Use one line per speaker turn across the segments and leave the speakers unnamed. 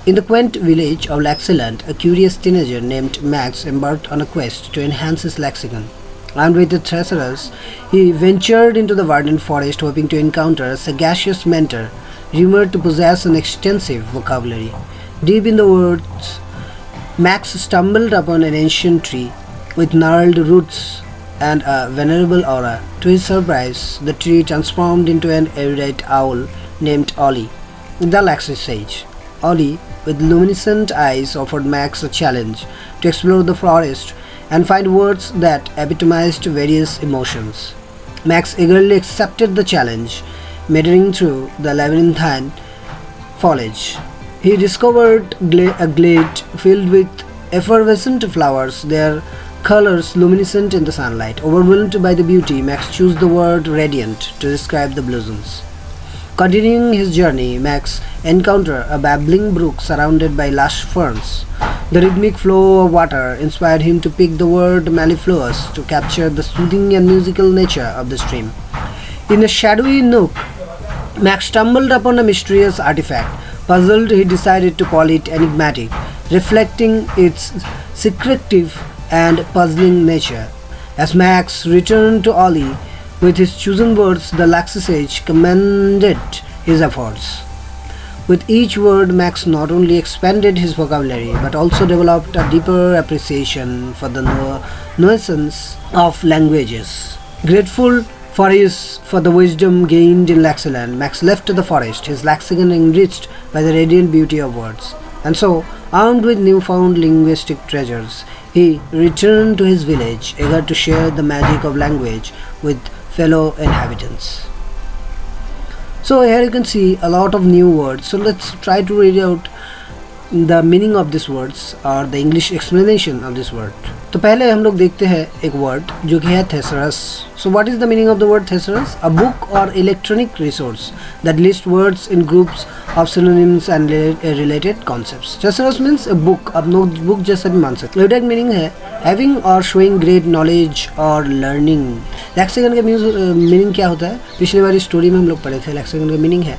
In the quaint village of Laxaland, a curious teenager named Max embarked on a quest to enhance his lexicon. Armed with a thesaurus, he ventured into the verdant forest hoping to encounter a sagacious mentor rumored to possess an extensive vocabulary. Deep in the woods, Max stumbled upon an ancient tree with gnarled roots and a venerable aura. To his surprise, the tree transformed into an erudite owl named Ollie, the Laxi sage. Ollie, with luminescent eyes, offered Max a challenge to explore the forest and find words that epitomized various emotions. Max eagerly accepted the challenge, meandering through the labyrinthine foliage. He discovered a glade filled with effervescent flowers, their colors luminescent in the sunlight. Overwhelmed by the beauty, Max chose the word radiant to describe the blossoms. Continuing his journey, Max encountered a babbling brook surrounded by lush ferns. The rhythmic flow of water inspired him to pick the word mellifluous to capture the soothing and musical nature of the stream. In a shadowy nook, Max stumbled upon a mysterious artifact. Puzzled, he decided to call it enigmatic, reflecting its secretive and puzzling nature. As Max returned to Ollie with his chosen words, the Laxi sage commended his efforts. With each word, Max not only expanded his vocabulary but also developed a deeper appreciation for the nuances of languages. Grateful for the wisdom gained in Laxaland, Max left the forest, his lexicon enriched by the radiant beauty of words. And so, armed with newfound linguistic treasures, he returned to his village, eager to share the magic of language with fellow inhabitants. So here you can see a lot of new words. So let's try to read out the meaning of these words or the English explanation of this word. तो पहले हम लोग देखते हैं एक word जो कि है thesaurus. So what is the meaning of the word thesaurus? A book or electronic resource that lists words in groups of synonyms and related concepts. Thesaurus means a book. आप notebook जैसा भी मान सकते हैं. Direct meaning है having or showing great knowledge or learning. Lexicon का meaning क्या होता है? पिछली बार स्टोरी में हम लोग पढ़े थे. Lexicon का meaning है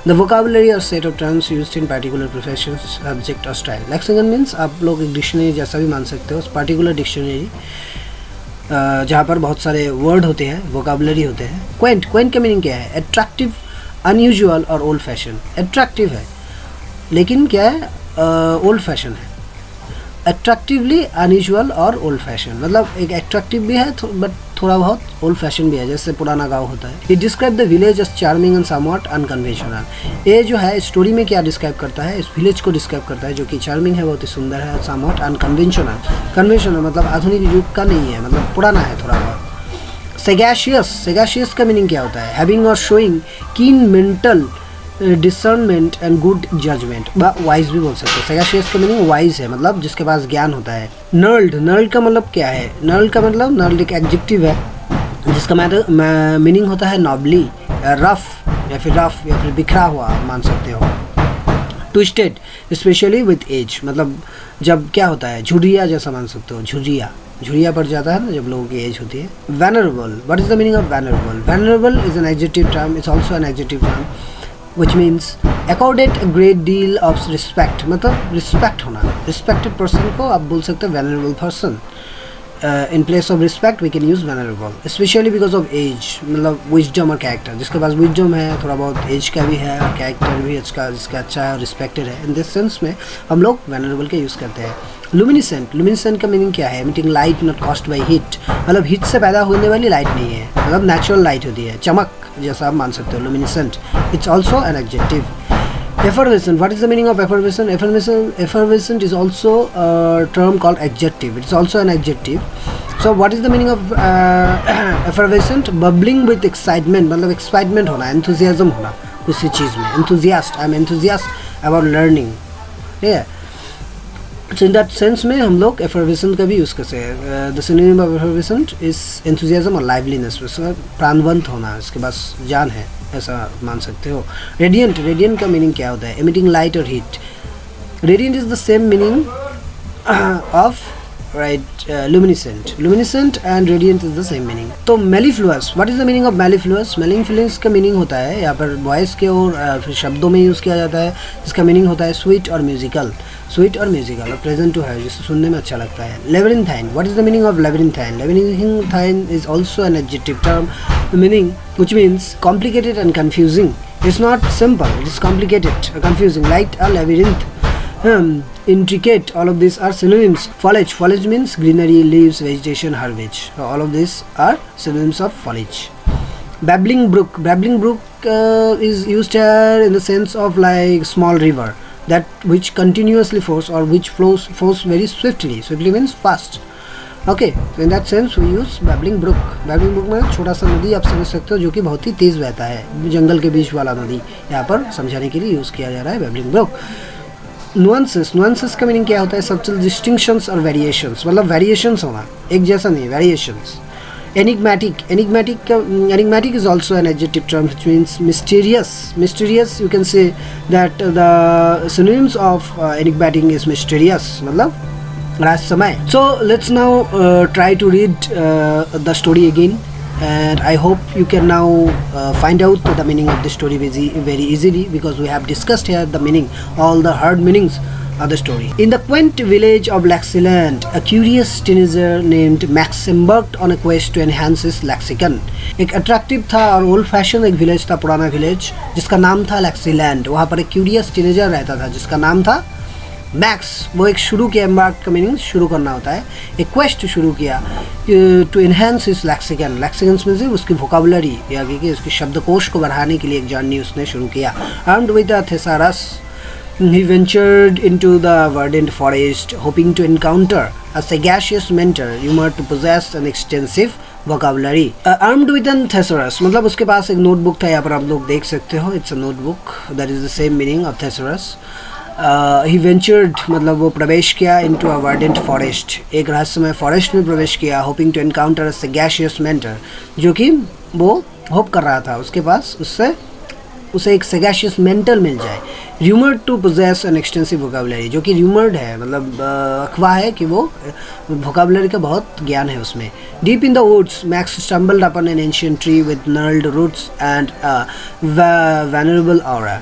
the vocabulary or set of terms used in particular profession, subject or style. Lexicon means आप लोग एक डिक्शनरी जैसा भी मान सकते हो. पर्टिकुलर डिक्शनरी जहाँ पर बहुत सारे वर्ड होते हैं, वोकाबुलरी होते हैं. क्वेंट का मीनिंग क्या है? अट्रैक्टिव, अनयूजुअल और ओल्ड फैशन. अट्रैक्टिव है लेकिन क्या है? ओल्ड फैशन है. अट्रैक्टिवली अनयूजुअल और ओल्ड फैशन, मतलब एक अट्रैक्टिव भी है बट थोड़ा बहुत ओल्ड फैशन भी है, जैसे पुराना गांव होता है. It describe the village as charming and somewhat unconventional. ये जो है स्टोरी में क्या डिस्क्राइब करता है? इस विलेज को डिस्क्राइब करता है जो कि चार्मिंग है, बहुत ही सुंदर है. Somewhat unconventional. कन्वेंशनल मतलब आधुनिक युग का नहीं है, मतलब पुराना है थोड़ा बहुत. सेगाशियस का मीनिंग क्या होता है? हैविंग और showing keen mental discernment and good judgement. Wise भी बोल सकते हैं. सेगाशियस का मीनिंग वाइज है, मतलब जिसके पास ज्ञान होता है. नर्ल्ड का मतलब क्या है? नर्ल्ड का मतलब नर्ल्ड एक एडजेक्टिव है जिसका मीनिंग होता है नॉबली, रफ या फिर बिखरा हुआ मान सकते हो. ट्विस्टेड स्पेशली विथ एज, मतलब जब क्या होता है? झुर्रिया जैसा मान सकते हो. झुर्रिया पड़ जाता है ना जब लोगों की एज होती है. Venerable. What is the meaning of venerable? Venerable is an adjective term. It's also an adjective term which means accorded a great deal of respect. मतलब रिस्पेक्ट होना. रिस्पेक्टेड पर्सन को आप बोल सकते हो venerable person. in place of respect we can use venerable, especially because of age, मतलब wisdom और character. जिसके पास wisdom है, थोड़ा बहुत age का भी है और character भी जिसका अच्छा है, respected है. In this sense में हम लोग venerable का use करते हैं. luminescent का meaning क्या है? emitting light not caused by heat, मतलब heat से पैदा होने वाली light नहीं है, मतलब natural light होती है, चमक जैसा आप मान सकते हो. luminescent. It's also an adjective. Effervescent. What is the meaning of effervescent? Effervescent is also a term called adjective. It's also an adjective. So what is the meaning of effervescent? Bubbling with excitement, मतलब excitement होना, enthusiasm होना किसी चीज़ में. Enthusiast. I'm enthusiastic about learning. Yeah. So in that sense में हम लोग effervescent का भी यूज़ करते हैं. The synonym of effervescent is enthusiasm और liveliness. प्राणवंत होना, इसके पास जान है, ऐसा मान सकते हो. रेडियंट का मीनिंग क्या होता है? एमिटिंग लाइट और heat. Radiant is the same meaning of right? Luminescent and radiant is the same meaning. तो mellifluous, what is the meaning of mellifluous? mellifluous का meaning होता है यहाँ पर वॉइस के और फिर शब्दों में यूज़ किया जाता है, जिसका meaning होता है स्वीट और म्यूजिकल, स्वीट और म्यूजिकल और प्रेजेंट टू है, जिसे सुनने में अच्छा लगता है. labyrinthine, what is the meaning of labyrinthine? labyrinthine is also an adjective term meaning which means complicated and confusing. It's not simple, it is complicated, confusing, like a labyrinth. Intricate, all of these are synonyms. Foliage, foliage means greenery, leaves, vegetation, herbage. So all of these are synonyms of foliage. Babbling brook, babbling brook is used here in the sense of like small river that which continuously flows or which flows very swiftly. Swiftly means fast. Okay, so in that sense we use babbling brook. babbling brook में छोटा सा नदी आप समझ सकते हो जो कि बहुत ही तेज़ बहता है, जंगल के बीच वाला नदी, यहाँ पर समझाने के लिए यूज़ किया जा रहा है babbling brook. नुआंसेस, नुआंसेस का मीनिंग क्या होता है? सब्टल डिस्टिंक्शंस और वेरिएशंस, मतलब वेरिएशंस होना, एक जैसा नहीं, variations. Enigmatic, enigmatic is also an adjective term which means mysterious. Mysterious you can say that the synonyms of enigmatic is mysterious, मतलब रहस्यमय. So let's now try to read the story again. And I hope you can now find out the meaning of the story very easily, because we have discussed here the meaning, all the hard meanings of the story. In the quaint village of Laxyland, a curious teenager named Max embarked on a quest to enhance his lexicon. एक attractive था और old fashion एक village था, पुराना village, जिसका नाम था Laxyland. वहाँ पर एक curious teenager रहता था जिसका नाम था मैक्स. वो एक शुरू किया, एम्बार्क का मीनिंग शुरू करना होता है, एक क्वेस्ट शुरू किया टू इन्हेंस हिज लैक्सिकन. लैक्सिकन्स में से उसकी वोकाबुलरी या कि उसके शब्दकोश को बढ़ाने के लिए एक जर्नी उसने शुरू किया. Armed with a thesaurus, he ventured into the verdant forest, hoping to encounter a sagacious mentor rumored to possess an extensive vocabulary. Armed with a thesaurus, मतलब उसके पास एक नोटबुक था, यहाँ पर आप लोग देख सकते हो, it's a notebook, that is the same meaning of thesaurus. He ventured, मतलब वो प्रवेश किया इनटू अ वर्डेंट फॉरेस्ट, एक रहस्यमय फॉरेस्ट में प्रवेश किया. Hoping to encounter a sagacious mentor, जो कि वो होप कर रहा था उसके पास उसे एक सैगैशियस मेंटर मिल जाए. Rumoured to possess an extensive vocabulary, जो कि र्यूमर्ड है, मतलब अफवाह है कि वो वोकाबुलरी का बहुत ज्ञान है उसमें. Deep in the woods, Max stumbled upon an ancient tree with gnarled roots and venerable aura.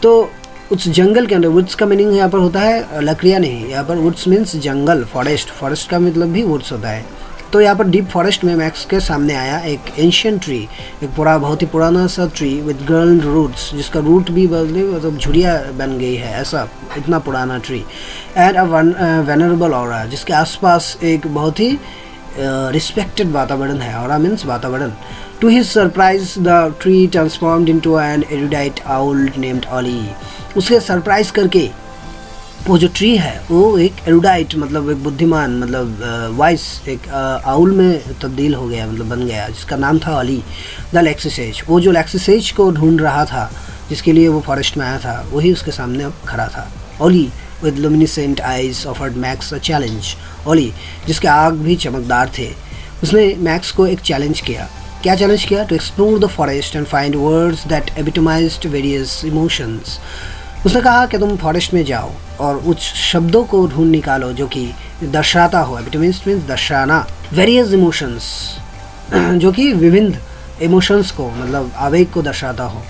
तो उस जंगल के अंदर, वुड्स का मीनिंग यहाँ पर होता है लकड़ियाँ नहीं, यहाँ पर वुड्स मीन्स जंगल, फॉरेस्ट, फॉरेस्ट का मतलब भी वुड्स होता है. तो यहाँ पर डीप फॉरेस्ट में मैक्स के सामने आया एक एंशिएंट ट्री, एक बहुत ही पुराना सा ट्री विद गर्ल्ड रूट्स, जिसका रूट भी बदले मतलब झुरिया बन गई है, ऐसा इतना पुराना tree. And a venerable aura, जिसके आसपास एक बहुत ही रिस्पेक्टेड वातावरण है. ऑरा मीन्स वातावरण. To his surprise the tree transformed into an erudite owl named Ollie. उसके सरप्राइज करके वो जो ट्री है वो एक एरुडाइट, मतलब एक बुद्धिमान, मतलब वाइस, एक आउल में तब्दील हो गया, मतलब बन गया, जिसका नाम था ऑली. द लैक्सिसेज, वो जो लैक्सिसेज को ढूंढ रहा था, जिसके लिए वो फॉरेस्ट में आया था, वही उसके सामने अब खड़ा था. Ollie with luminescent eyes offered Max a challenge. Ollie जिसके आग भी चमकदार थे, उसने मैक्स को एक चैलेंज किया. क्या चैलेंज किया? To explore the forest and find words that epitomized various emotions. उसने कहा कि तुम फॉरेस्ट में जाओ और उस शब्दों को ढूंढ निकालो जो कि दर्शाता हो, एपिटमाइज मीन्स दर्शाना, वेरियस इमोशंस, जो कि विभिन्न इमोशंस को, मतलब आवेग को दर्शाता हो.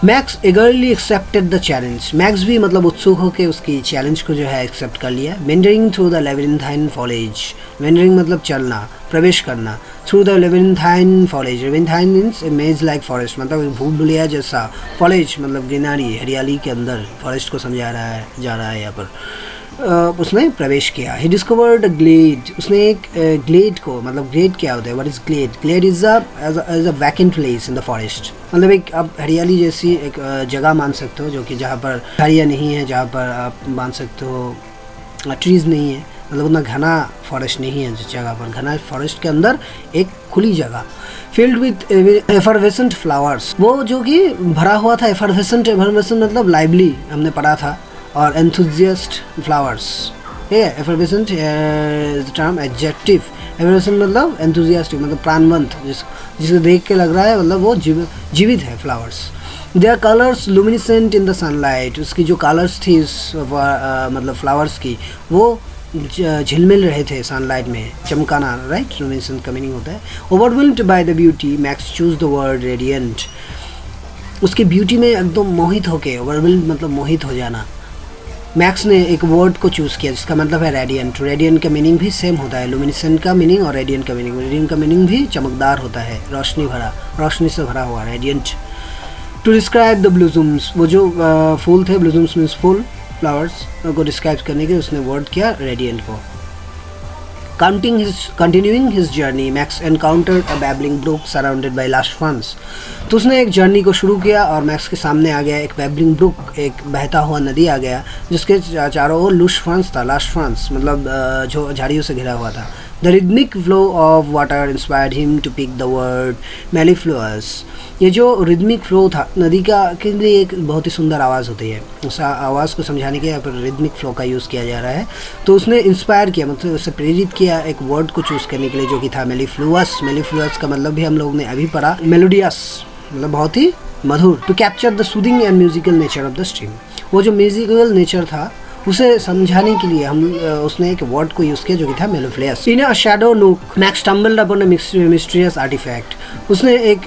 Max eagerly accepted the challenge. Max भी मतलब उत्सुक होकर उसकी चैलेंज को जो है एक्सेप्ट कर लिया. Wandering through the labyrinthine foliage. Wandering मतलब चलना, प्रवेश करना. Through the labyrinthine foliage. Labyrinthine means a maze like forest, मतलब एक भूल भुलैया जैसा. Foliage मतलब ग्रीनरी, हरियाली के अंदर फॉरेस्ट को समझा रहा है, जा रहा है यहाँ पर. उसने प्रवेश किया. He discovered a glade. उसने एक ग्लेड को, मतलब ग्लेड क्या होता है, what is glade? Glade is a vacant place in the forest, मतलब एक आप हरियाली जैसी एक जगह मान सकते हो, जो कि जहाँ पर झाड़ियाँ नहीं है, जहाँ पर आप मान सकते हो ट्रीज़ नहीं है, मतलब उतना घना फॉरेस्ट नहीं है जिस जगह पर. घना फॉरेस्ट के अंदर एक खुली जगह, फील्ड विथ एफरवेसेंट फ्लावर्स, वो जो कि भरा हुआ था. एफरवेसेंट मतलब लाइवली हमने पढ़ा था, और एंथुजियास्ट फ्लावर्स. ठीक है, एफरवेसेंट टर्म एडजेक्टिव. एफरवेसेंट मतलब एंथुजियास्टिक, मतलब प्राणवंत, जिसे देख के लग रहा है मतलब वो जीवित है. Flowers, their colours luminescent in the sunlight. उसकी जो कलर्स थी मतलब फ्लावर्स की, वो झिलमिल रहे थे सनलाइट में, चमकाना, राइट, लुमिनेसेंट का मीनिंग होता है। Overwhelmed by the beauty max choose the word radiant. उसकी ब्यूटी में एकदम मोहित होके, ओवरवेल्म्ड मतलब मोहित हो जाना, मैक्स ने एक वर्ड को चूज़ किया जिसका मतलब है रेडियंट। रेडियंट का मीनिंग भी सेम होता है, लुमिनेसेंट का मीनिंग और रेडियंट का मीनिंग। रेडियंट का मीनिंग भी चमकदार होता है, रोशनी भरा, रोशनी से भरा हुआ, रेडियंट। टू डिस्क्राइब द ब्लूजम्स, वो जो फूल थे, ब्लूजम्स मीन्स फूल, फ्लावर्स को डिस्क्राइब करने के उसने वर्ड किया रेडियंट को। Continuing his journey, Max encountered a babbling brook surrounded by lush ferns. तो उसने एक जर्नी को शुरू किया और मैक्स के सामने आ गया एक बैबलिंग ब्रुक, एक बहता हुआ नदी आ गया जिसके चारों ओर लुश फर्न्स था, लश फर्न्स मतलब जो झाड़ियों से घिरा हुआ था। The rhythmic flow of water inspired him to pick the word mellifluous. ये जो रिदमिक फ्लो था नदी का के लिए एक बहुत ही सुंदर आवाज़ होती है, उस आवाज़ को समझाने के यहाँ पर रिदमिक फ्लो का यूज़ किया जा रहा है। तो उसने इंस्पायर किया, मतलब उससे प्रेरित किया एक वर्ड को चूज़ करने के लिए जो कि था मेलीफ्लुअस। मेलीफ्लुअस का मतलब भी हम लोग ने अभी पढ़ा, मेलोडियस मतलब बहुत ही मधुर। To capture the soothing and musical nature of the stream, वो जो म्यूजिकल नेचर था उसे समझाने के लिए उसने एक वर्ड को यूज़ किया जो कि था mellifluous. In a shadow nook Max stumbled upon a mysterious artifact. उसने एक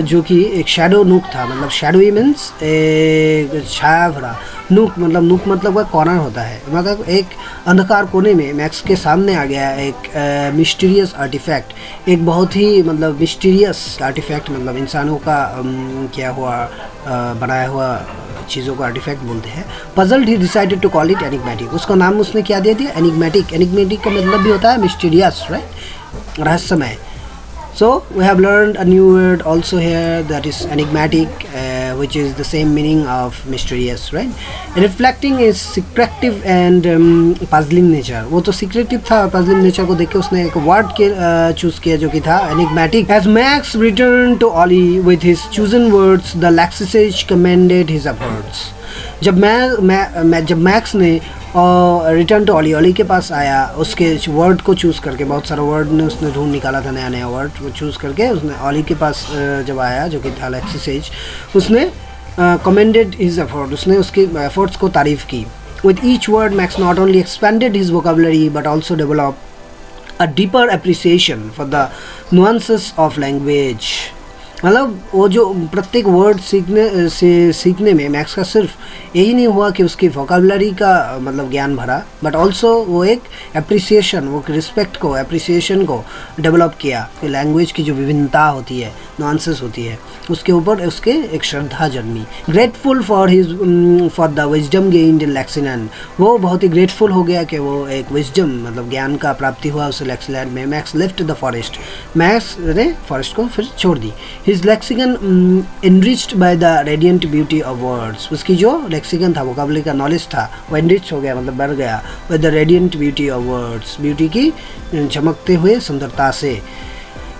जो कि एक शैडो नूक था, मतलब शैडोई मीन्स एक छाया भरा, नूक मतलब वह कॉर्नर होता है, मतलब एक अंधकार कोने में मैक्स के सामने आ गया एक मिस्टीरियस आर्टिफैक्ट, एक बहुत ही मतलब मिस्टीरियस आर्टिफैक्ट, मतलब इंसानों का क्या हुआ बनाया हुआ चीज़ों को आर्टिफैक्ट बोलते हैं। Puzzled he decided to call it enigmatic. उसका नाम उसने क्या दे दिया, एनिग्मेटिक। एनिग्मेटिक का मतलब भी होता है मिस्टीरियस, राइट, रहस्यमय। So we have learned a new word also here, that is enigmatic, which is the same meaning of mysterious, right? Reflecting is secretive and puzzling nature. वो तो secretive था और puzzling nature को देख के उसने एक word के choose किया जो कि था enigmatic. As Max returned to Ollie with his chosen words, the Laxisage commended his efforts. जब मैक्स ने रिटर्न टू ऑली के पास आया, उसके वर्ड को चूज़ करके, बहुत सारा वर्ड ने उसने ढूंढ निकाला था, नया नया वर्ड वो चूज़ करके उसने ऑली के पास जब आया जो कि था लैक्सिसेज, उसने कमेंडेड हिज एफर्ट, उसने उसके एफर्ट्स को तारीफ़ की। With each word max not only expanded his vocabulary but also develop a deeper appreciation for the nuances of language. मतलब वो जो प्रत्येक वर्ड सीखने में मैक्स का सिर्फ यही नहीं हुआ कि उसकी वोकेबुलरी का मतलब ज्ञान भरा, बट ऑल्सो वो एक एप्रिसिएशन, वो रिस्पेक्ट को, एप्रिसिएशन को डेवलप किया कि लैंग्वेज की जो विभिन्नता होती है, नुआंसेस होती है, उसके ऊपर उसके एक श्रद्धा जन्मी। Grateful for the wisdom gained in Lexiland. वो बहुत ही ग्रेटफुल हो गया कि वो एक विजडम मतलब ज्ञान का प्राप्ति हुआ उसे लैक्सिलैंड में। Max left the forest, Max ने फॉरेस्ट को फिर छोड़ दी। His lexicon enriched by the radiant beauty of words. उसकी जो लेक्सिकन था, वोकेबुलरी का नॉलेज था, वो एनरिच हो गया मतलब बढ़ गया with the radiant beauty of words, beauty की चमकते हुए सुंदरता से।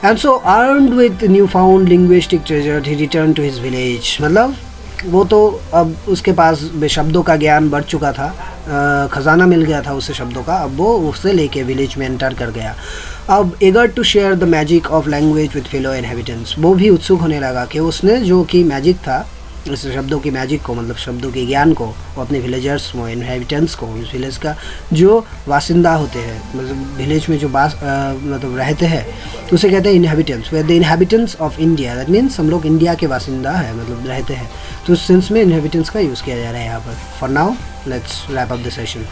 And so armed with newfound linguistic treasure, he returned to his village. मतलब वो तो अब उसके पास शब्दों का ज्ञान बढ़ चुका था, खजाना मिल गया था उसे शब्दों का, अब वो उसे लेके विलेज में एंटर कर गया। अब eager to share the magic of language with fellow inhabitants, वो भी उत्सुक होने लगा कि उसने जो कि मैजिक था, इस शब्दों की मैजिक को, मतलब शब्दों के ज्ञान को, वो अपने विलेजर्स को, इनहेबिटेंट्स को, उस विलेज का जो वासिंदा होते हैं, मतलब विलेज में जो मतलब रहते हैं, तो उसे कहते हैं inhabitants. Way the inhabitants of India, that means हम लोग इंडिया के वासिंदा है, मतलब रहते हैं, तो उस सेंस में इनहेबिटेंट्स का यूज़ किया जा रहा है यहाँ पर। For now let's wrap up the session.